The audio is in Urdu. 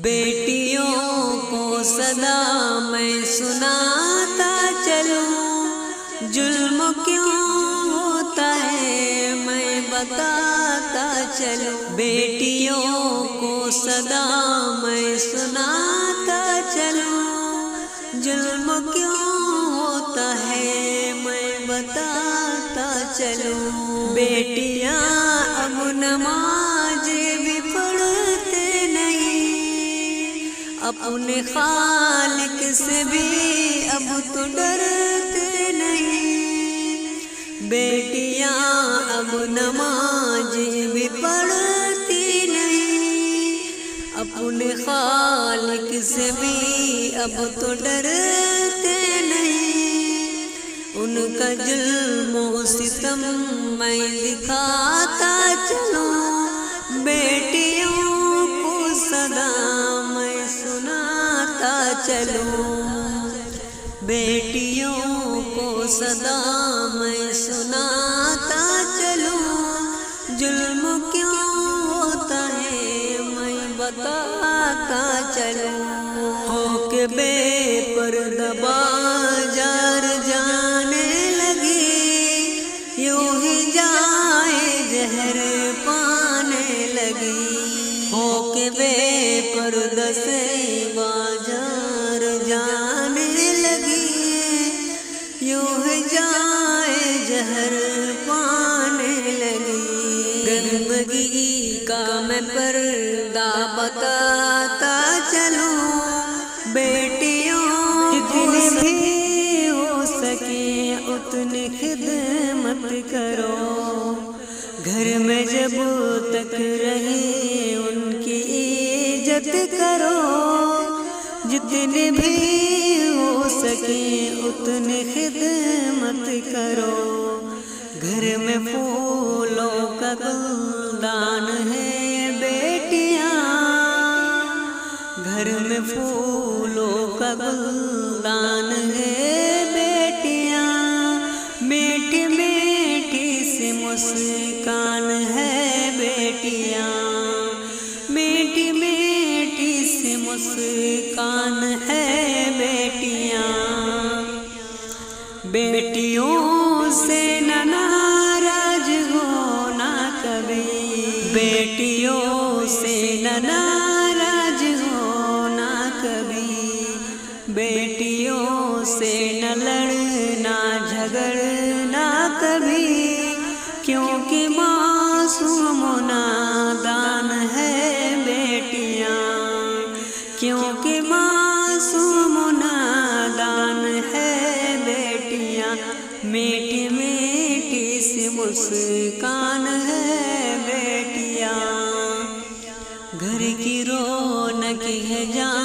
بیٹیوں کو صدا میں سناتا چلوں، ظلم کیوں ہوتا ہے میں بتاتا چلوں۔ بیٹیوں کو صدا میں سناتا چلوں، ظلم کیوں ہوتا ہے میں بتاتا چلوں۔ بیٹیاں اب نماز بھی پڑھتے نہیں، اپنے خالق سے بھی اب تو ڈرتے نہیں۔ بیٹیاں اب نماز بھی پڑھتی نہیں، اپنے خالق سے بھی اب تو ڈرتے نہیں۔ ان کا ظلم و ستم میں دکھاتا چلوں، بیٹیوں کو صدا میں سناتا چلوں۔ بیٹیوں کو صدا میں سناتا چلوں، ظلم کیوں ہوتا ہے میں بتاتا چلوں۔ ہو کے بے پردہ بازار جانے لگی، یوں ہی جائے زہر پانے لگی۔ ہو کے بے پردہ سے بازار جانے لگی، یوں ہی جائے زہر پانے لگی۔ گندگی کا میں پردہ بتاتا چلوں، بیٹیوں جتنی بھی ہو سکے اتنی خدمت کرو، گھر میں جب تک رہے ان کی عزت کرو۔ جتنی بھی ہو سکے اتنی خدمت کرو، گھر میں پھولوں کا گلدان ہے بیٹیاں، گھر میں پھولوں کا گلدان ہے بیٹیاں۔ میٹھی میٹھی سی مسکان ہے بیٹیاں، میٹھی میٹھی سی مسکان ہے بیٹیاں۔ بیٹیوں سے نہ ناراض ہونا کبھی، بیٹیوں سے نہ ناراض ہونا کبھی، بیٹیوں سے نہ لڑنا جھگڑنا کبھی، کیونکہ معصوم و نادان ہے بیٹیاں، کیونکہ معصوم و نادان ہے بیٹیاں۔ میٹھی میٹھی سی مسکان ہے بیٹیاں، گھر کی رونق ہے جان